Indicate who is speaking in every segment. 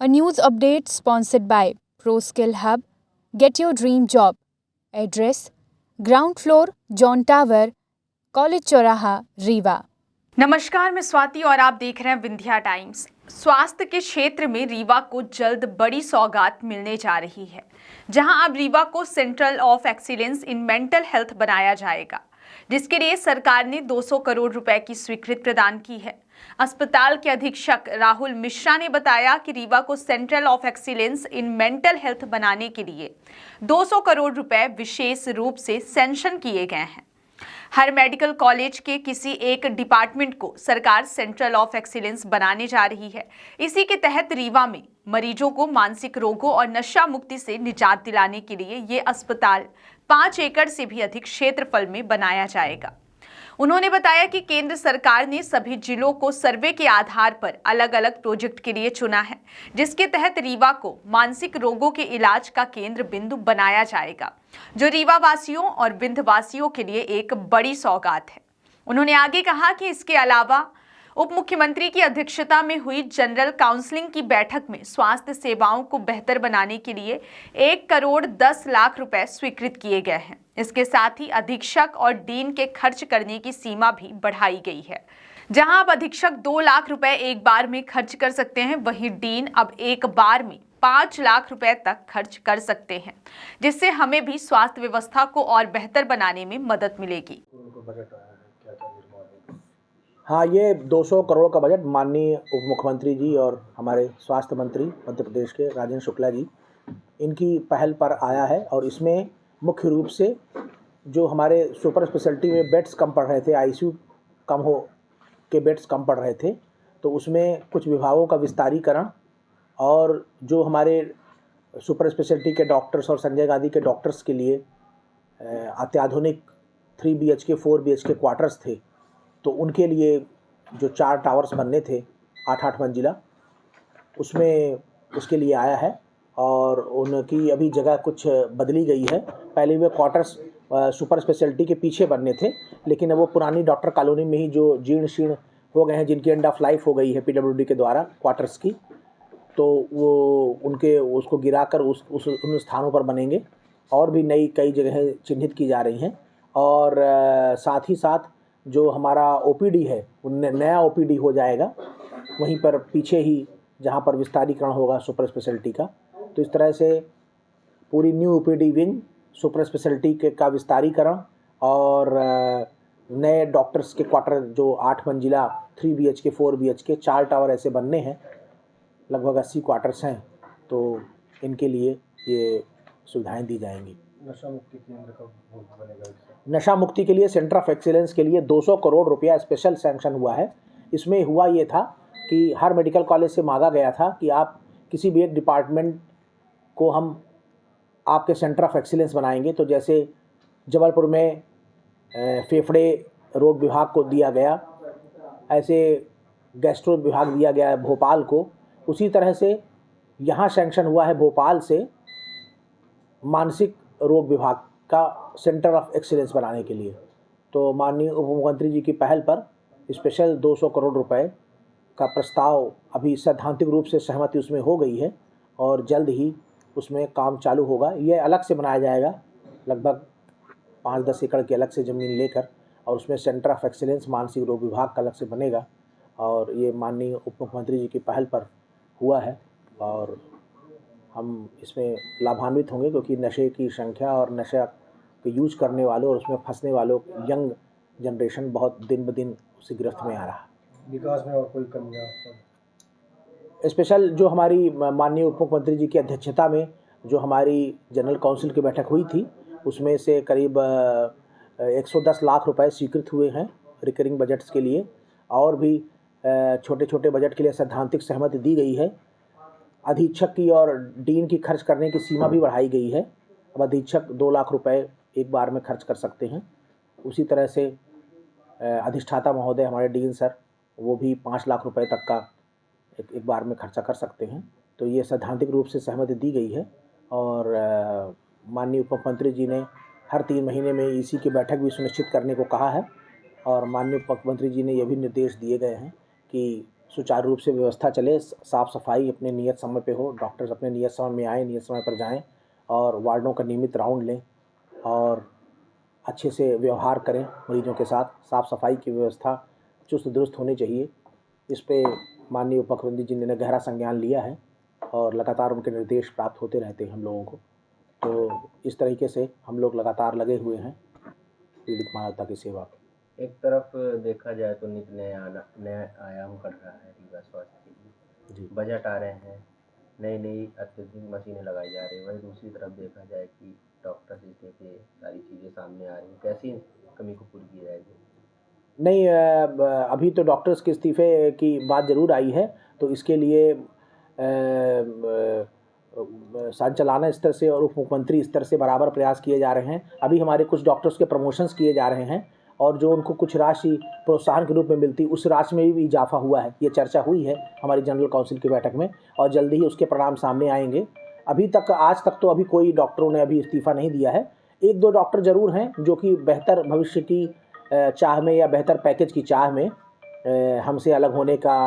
Speaker 1: A news update sponsored by ProSkill Hub. Get your dream job. Address: Ground floor, John Tower, College चौराहा, रीवा।
Speaker 2: नमस्कार, मैं स्वाति और आप देख रहे हैं विंध्या टाइम्स। स्वास्थ्य के क्षेत्र में रीवा को जल्द बड़ी सौगात मिलने जा रही है, जहां अब रीवा को centre of excellence in mental health बनाया जाएगा, जिसके लिए सरकार ने 200 करोड़ रुपए की स्वीकृति प्रदान की है। अस्पताल के अधीक्षक राहुल मिश्रा ने बताया कि रीवा को centre of excellence in mental health बनाने के लिए 200 करोड़ रुपए विशेष रूप से सैंक्शन किए गए हैं। हर मेडिकल कॉलेज के किसी एक डिपार्टमेंट को सरकार सेंट्रल ऑफ एक्सीलेंस बनाने जा रही है। इसी के तहत रीवा में मरीजों को मानसिक रोगों और नशा मुक्ति से निजात दिलाने के लिए ये अस्पताल 5 एकड़ से भी अधिक क्षेत्रफल में बनाया जाएगा। उन्होंने बताया कि केंद्र सरकार ने सभी जिलों को सर्वे के आधार पर अलग अलग प्रोजेक्ट के लिए चुना है, जिसके तहत रीवा को मानसिक रोगों के इलाज का केंद्र बिंदु बनाया जाएगा, जो रीवा वासियों और विंध्यवासियों के लिए एक बड़ी सौगात है। उन्होंने आगे कहा कि इसके अलावा उप मुख्यमंत्री की अध्यक्षता में हुई जनरल काउंसलिंग की बैठक में स्वास्थ्य सेवाओं को बेहतर बनाने के लिए 1 करोड़ 10 लाख रुपए स्वीकृत किए गए हैं। इसके साथ ही अधीक्षक और डीन के खर्च करने की सीमा भी बढ़ाई गई है। जहां अब अधीक्षक 2 लाख रुपए एक बार में खर्च कर सकते हैं, वहीं डीन अब एक बार में 5 लाख रुपए तक खर्च कर सकते हैं, जिससे हमें भी स्वास्थ्य व्यवस्था को और बेहतर बनाने में मदद मिलेगी।
Speaker 3: हाँ, ये 200 करोड़ का बजट माननीय उप मुख्यमंत्री जी और हमारे स्वास्थ्य मंत्री मध्य प्रदेश के राजेंद्र शुक्ला जी, इनकी पहल पर आया है। और इसमें मुख्य रूप से जो हमारे सुपर स्पेशलिटी में बेड्स कम पड़ रहे थे, आईसीयू कम हो के बेड्स कम पड़ रहे थे, तो उसमें कुछ विभागों का विस्तारीकरण और जो हमारे सुपर स्पेशलिटी के डॉक्टर्स और संजय गांधी के डॉक्टर्स के लिए अत्याधुनिक 3 BHK 4 BHK क्वार्टर्स थे, तो उनके लिए जो 4 टावर्स बनने थे 8-8 मंजिला, उसमें उसके लिए आया है। और उनकी अभी जगह कुछ बदली गई है। पहले वे क्वार्टर्स सुपर स्पेशलिटी के पीछे बनने थे, लेकिन अब वो पुरानी डॉक्टर कॉलोनी में ही जो जीर्ण शीर्ण हो गए हैं, जिनकी एंड ऑफ लाइफ हो गई है PWD के द्वारा क्वार्टर्स की, तो वो उनके उसको गिराकर उन स्थानों पर बनेंगे। और भी नई कई जगहें चिन्हित की जा रही हैं। और साथ ही साथ जो हमारा OPD है, नया OPD हो जाएगा वहीं पर पीछे ही, जहाँ पर विस्तारीकरण होगा सुपर स्पेशलिटी का। तो इस तरह से पूरी new OPD wing, super speciality का विस्तारीकरण और नए डॉक्टर्स के क्वार्टर जो 8 मंजिला 3 BHK 4 BHK 4 टावर ऐसे बनने हैं, लगभग 80 क्वार्टर्स हैं, तो इनके लिए ये सुविधाएं दी जाएंगी।
Speaker 4: नशा मुक्ति केंद्र कब बनेगा?
Speaker 3: नशा मुक्ति के लिए सेंटर ऑफ एक्सीलेंस के लिए 200 करोड़ रुपया स्पेशल सैंक्शन हुआ है। इसमें हुआ ये था कि हर मेडिकल कॉलेज से मांगा गया था कि आप किसी भी एक डिपार्टमेंट को हम आपके सेंटर ऑफ एक्सीलेंस बनाएंगे। तो जैसे जबलपुर में फेफड़े रोग विभाग को दिया गया, ऐसे गैस्ट्रो विभाग दिया गया है भोपाल को, उसी तरह से यहाँ सैंक्शन हुआ है भोपाल से मानसिक रोग विभाग का सेंटर ऑफ एक्सीलेंस बनाने के लिए। तो माननीय उप मुख्यमंत्री जी की पहल पर स्पेशल 200 करोड़ रुपए का प्रस्ताव अभी सैद्धांतिक रूप से सहमति उसमें हो गई है और जल्द ही उसमें काम चालू होगा। ये अलग से बनाया जाएगा, लगभग 5-10 एकड़ की अलग से ज़मीन लेकर, और उसमें सेंटर ऑफ एक्सीलेंस मानसिक रोग विभाग का अलग से बनेगा। और ये माननीय उप मुख्यमंत्री जी की पहल पर हुआ है और हम इसमें लाभान्वित होंगे, क्योंकि नशे की संख्या और नशा के यूज करने वालों और उसमें फंसने वालों यंग जनरेशन बहुत दिन ब दिन उसी गिरफ्त में आ रहा है।
Speaker 4: विकास में और कोई कमियां?
Speaker 3: स्पेशल जो हमारी माननीय उप मुख्यमंत्री जी की अध्यक्षता में जो हमारी जनरल काउंसिल की बैठक हुई थी, उसमें से करीब 110 लाख रुपए स्वीकृत हुए हैं रिकरिंग बजट्स के लिए, और भी छोटे छोटे बजट के लिए सैद्धांतिक सहमति दी गई है। अधीक्षक की और डीन की खर्च करने की सीमा भी बढ़ाई गई है। अब अधीक्षक 2 लाख रुपए एक बार में खर्च कर सकते हैं। उसी तरह से अधिष्ठाता महोदय हमारे डीन सर, वो भी 5 लाख रुपए तक का एक बार में खर्चा कर सकते हैं। तो ये सैद्धांतिक रूप से सहमति दी गई है। और माननीय उप मुख्यमंत्री जी ने हर 3 महीने में EC की बैठक भी सुनिश्चित करने को कहा है। और माननीय उप मुख्यमंत्री जी ने ये भी निर्देश दिए गए हैं कि सुचारू रूप से व्यवस्था चले, साफ़ सफाई अपने नियत समय पे हो, डॉक्टर्स अपने नियत समय में आएँ, नियत समय पर जाएँ और वार्डों का नियमित राउंड लें और अच्छे से व्यवहार करें मरीजों के साथ। साफ़ सफाई की व्यवस्था चुस्त दुरुस्त होनी चाहिए। इस पे माननीय उप मुख्यमंत्री जी ने गहरा संज्ञान लिया है और लगातार उनके निर्देश प्राप्त होते रहते हैं हम लोगों को। तो इस तरीके से हम लोग लगातार लगे हुए हैं पीड़ित मानवता की सेवा में।
Speaker 5: एक तरफ देखा जाए तो नित नया आयाम बढ़ रहा है रीवा स्वास्थ्य के लिए।
Speaker 3: जी।
Speaker 5: बजट आ रहे हैं, नई नई अत्यधिक मशीनें लगाई जा रही हैं, वहीं दूसरी तरफ देखा जाए कि डॉक्टर से लेके सारी चीज़ें सामने आ रही हैं। कैसी कमी को पूरी की जाएगी?
Speaker 3: नहीं, अभी तो डॉक्टर्स के इस्तीफ़े की बात ज़रूर आई है, तो इसके लिए संचालना स्तर से और उप मुख्यमंत्री स्तर से बराबर प्रयास किए जा रहे हैं। अभी हमारे कुछ डॉक्टर्स के प्रमोशंस किए जा रहे हैं और जो उनको कुछ राशि प्रोत्साहन के रूप में मिलती, उस राशि में भी इजाफा हुआ है। ये चर्चा हुई है हमारी जनरल काउंसिल की बैठक में और जल्दी ही उसके परिणाम सामने आएंगे। अभी तक, आज तक तो अभी कोई डॉक्टरों ने अभी इस्तीफ़ा नहीं दिया है। 1-2 डॉक्टर ज़रूर हैं जो कि बेहतर भविष्य की चाह में या बेहतर पैकेज की चाह में हमसे अलग होने का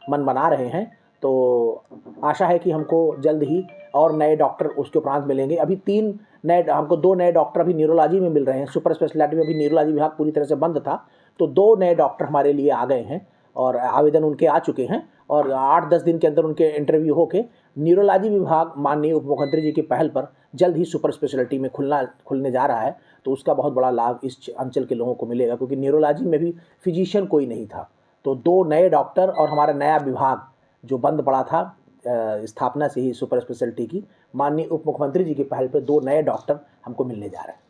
Speaker 3: मन बना रहे हैं। तो आशा है कि हमको जल्द ही और नए डॉक्टर उसके उपरांत मिलेंगे। अभी 2 नए डॉक्टर अभी न्यूरोलॉजी में मिल रहे हैं। सुपर स्पेशलिटी में अभी न्यूरोलॉजी विभाग पूरी तरह से बंद था, तो 2 नए डॉक्टर हमारे लिए आ गए हैं और आवेदन उनके आ चुके हैं और 8-10 दिन के अंदर उनके इंटरव्यू होके न्यूरोलॉजी विभाग माननीय उप मुख्यमंत्री जी की पहल पर जल्द ही सुपर स्पेशलिटी में खुलने जा रहा है। तो उसका बहुत बड़ा लाभ इस अंचल के लोगों को मिलेगा, क्योंकि न्यूरोलॉजी में भी फिजिशियन कोई नहीं था। तो 2 नए डॉक्टर और हमारा नया विभाग जो बंद पड़ा था स्थापना से ही सुपर स्पेशलिटी की, माननीय उप मुख्यमंत्री जी की पहल पर 2 नए डॉक्टर हमको मिलने जा रहे हैं।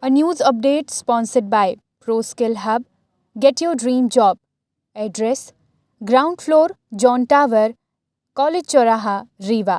Speaker 1: A news update sponsored by ProSkill Hub. Get your dream job. Address: Ground floor, John Tower, College Choraha, Rewa.